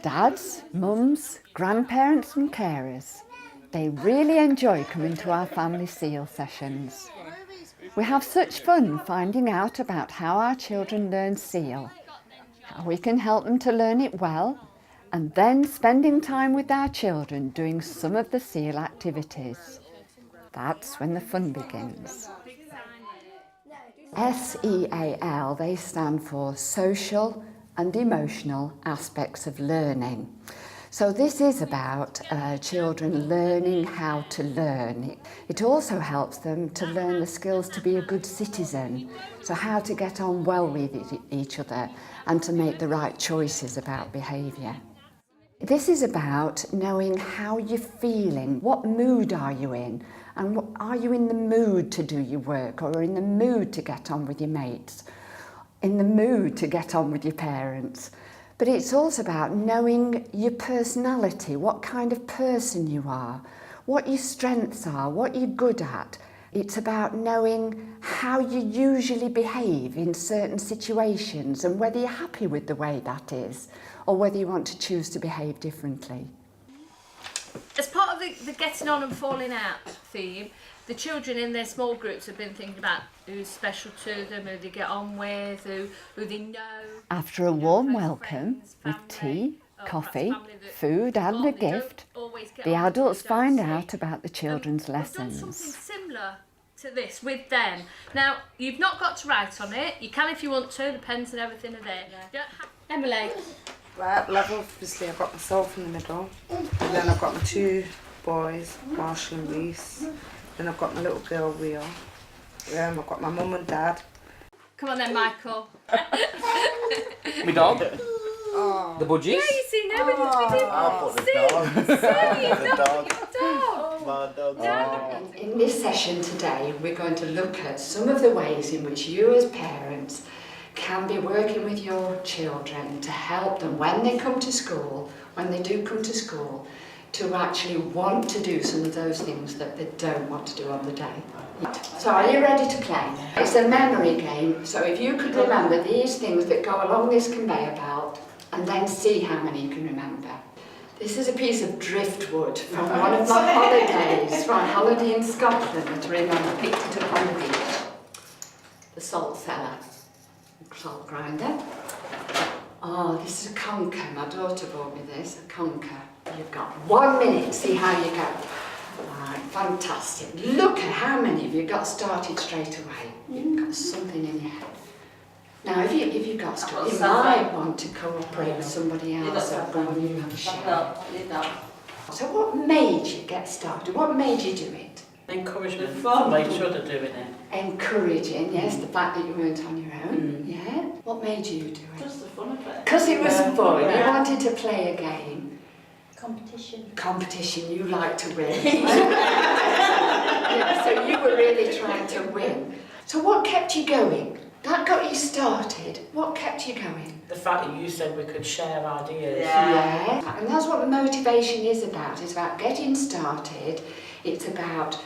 Dads, mums, grandparents and carers. They really enjoy coming to our family seal sessions. We have such fun finding out about how our children learn seal, how we can help them to learn it well, and then spending time with our children doing some of the seal activities. That's when the fun begins. SEAL, they stand for Social and Emotional Aspects of Learning. So this is about children learning how to learn. It also helps them to learn the skills to be a good citizen, so how to get on well with each other and to make the right choices about behaviour. This is about knowing how you're feeling, what mood are you in, and are you in the mood to do your work, or in the mood to get on with your mates, in the mood to get on with your parents. But it's also about knowing your personality, what kind of person you are, what your strengths are, what you're good at. It's about knowing how you usually behave in certain situations and whether you're happy with the way that is, or whether you want to choose to behave differently. As part of the getting on and falling out theme, the children in their small groups have been thinking about who's special to them, who they get on with, who they know. After a warm welcome with tea, coffee, food and a gift, the adults find out about the children's lessons. We've done something similar to this with them. Now, you've not got to write on it. You can if you want to. The pens and everything are there. Yeah. Emily. Right, well, obviously I've got myself in the middle, and then I've got my two boys, Marshall and Reese. Then I've got my little girl, Rio. I've got my mum and dad. Come on then, Michael. My dog. Oh. The budgies. Yeah, you see, nobody did. I'll put the dog. See, The dog. dog. My dog. In this session today, we're going to look at some of the ways in which you as parents can be working with your children to help them when they come to school, when they do come to school, to actually want to do some of those things that they don't want to do on the day. So are you ready to play? It's a memory game, so if you could remember these things that go along this conveyor belt and then see how many you can remember. This is a piece of driftwood from one of my holidays, from a holiday in Scotland that I remember, picked it up on the beach. The salt cellar, salt grinder. Oh, this is a conker. My daughter bought me this, a conker. You've got 1 minute, see how you go. Right, fantastic. Look at how many of you got started straight away. You've got something in your head. Now, if you got stuck, you might want to cooperate with somebody else or go and you have a share. So what made you get started? What made you do it? Encouragement to make sure they're doing it. Encouraging, yes, the fact that you weren't on your own. Yeah. What made you do it? Just the fun of it. Because it was fun. You wanted to play a game. Competition. Competition, you like to win. Yeah, so you were really trying to win. So what kept you going? That got you started. What kept you going? The fact that you said we could share ideas. Yeah. And that's what the motivation is about. It's about getting started. It's about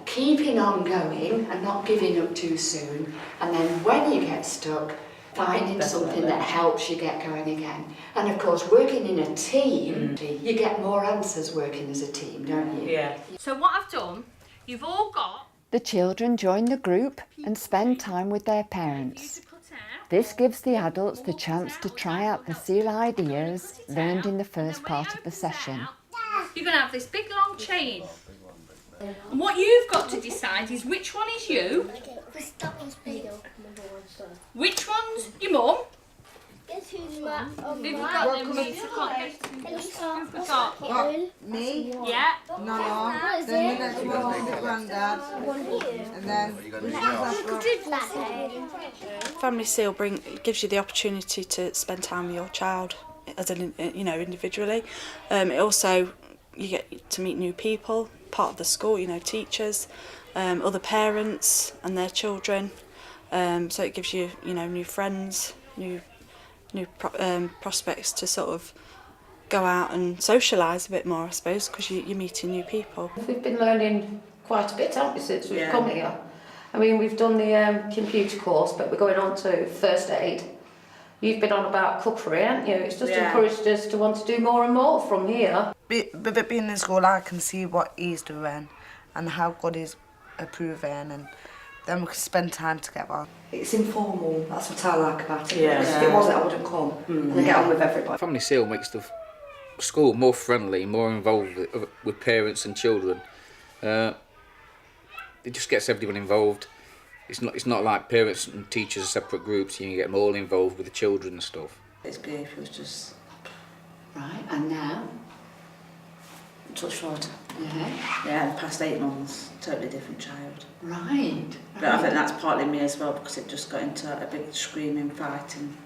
keeping on going and not giving up too soon. And then when you get stuck, finding something that helps you get going again. And of course, working in a team, you get more answers working as a team, don't you? Yeah. So what I've done, you've all got... The children join the group and spend time with their parents. This gives the adults the chance to try out the seal ideas learned in the first part of the session. You're going to have this big long chain. And what you've got to decide is which one is you, which one's your mum. Guess who's my Who've you got them, Rita? Who've we got? Me, Yeah. Nana, then the next one will be Grandad, and then which one's after? Family Seal gives you the opportunity to spend time with your child, as an individually. It also, you get to meet new people, part of the school, teachers, other parents and their children. So it gives you, new friends, new prospects to sort of go out and socialise a bit more, I suppose, because you're meeting new people. We've been learning quite a bit, haven't we, since we've come here? I mean, we've done the computer course, but we're going on to first aid. You've been on about cookery, haven't you? It's just encouraged us to want to do more and more from here. With it being in school, I can see what he's doing and how good he's improving, and then we can spend time together. It's informal, that's what I like about it. Yeah. If it wasn't, I wouldn't come and get on with everybody. Family Seal makes the school more friendly, more involved with parents and children. It just gets everyone involved. It's not like parents and teachers are separate groups. You can get them all involved with the children and stuff. It's good if it was just... Right, and now? touch wood. Yeah. Yeah, the past 8 months, totally different child. Right. But I think that's partly me as well, because it just got into a big screaming, fighting,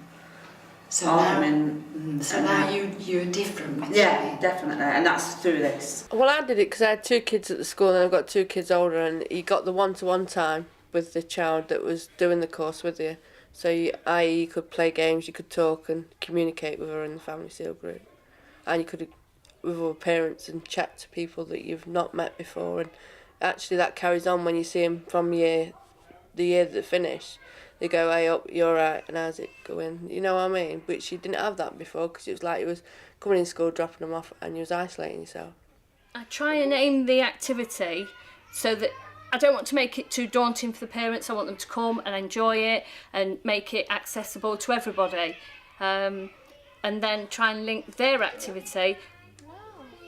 So argument. now you're different with Yeah, Shane. definitely, and that's through this. Well, I did it because I had 2 kids at the school and I've got 2 kids older, and you got the one-to-one time with the child that was doing the course with you. So you could play games, you could talk and communicate with her in the Family Seal group. And you could with other parents and chat to people that you've not met before, and actually that carries on when you see them from the year that they finish. They go, hey, up, you're right, and how's it going? You know what I mean? Which you didn't have that before, because it was like you was coming in school, dropping them off, and you was isolating yourself. I try and aim the activity so that I don't want to make it too daunting for the parents. I want them to come and enjoy it and make it accessible to everybody. And then try and link their activity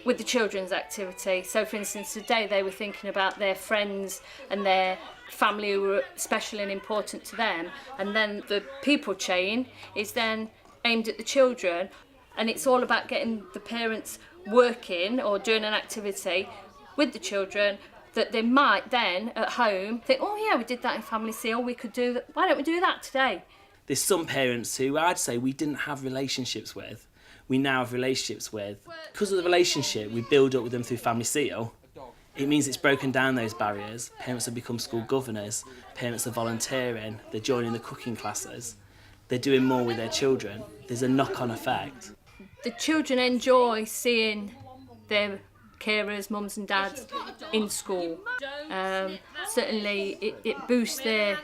with the children's activity. So for instance, today they were thinking about their friends and their family who were special and important to them, and then the people chain is then aimed at the children, and it's all about getting the parents working or doing an activity with the children that they might then at home think, oh yeah, we did that in Family Seal, we could do that, why don't we do that today? There's some parents who I'd say we didn't have relationships with, we now have relationships with. Because of the relationship we build up with them through Family Seal, it means it's broken down those barriers. Parents have become school governors, parents are volunteering, they're joining the cooking classes, they're doing more with their children. There's a knock-on effect. The children enjoy seeing their carers, mums and dads in school. Certainly it boosts their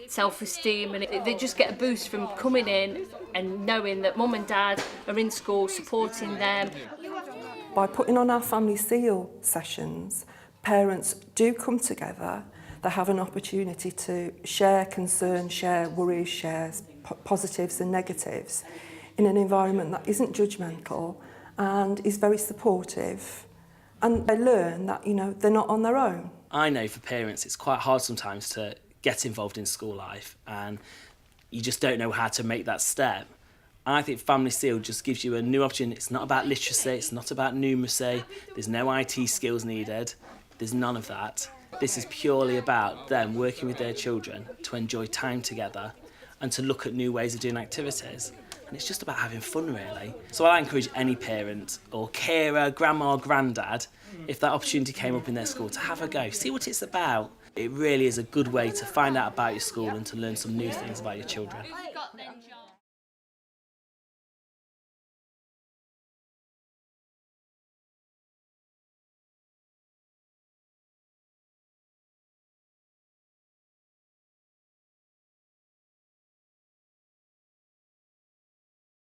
self-esteem, and they just get a boost from coming in and knowing that mum and dad are in school supporting them. By putting on our Family Seal sessions, parents do come together. They have an opportunity to share concerns, share worries, share positives and negatives in an environment that isn't judgmental and is very supportive. And they learn that, you know, they're not on their own. I know for parents it's quite hard sometimes to get involved in school life, and you just don't know how to make that step. And I think Family Seal just gives you a new opportunity. It's not about literacy, it's not about numeracy, there's no IT skills needed, there's none of that. This is purely about them working with their children to enjoy time together and to look at new ways of doing activities. And it's just about having fun, really. So I encourage any parent or carer, grandma or granddad, if that opportunity came up in their school, to have a go, see what it's about. It really is a good way to find out about your school and to learn some new things about your children.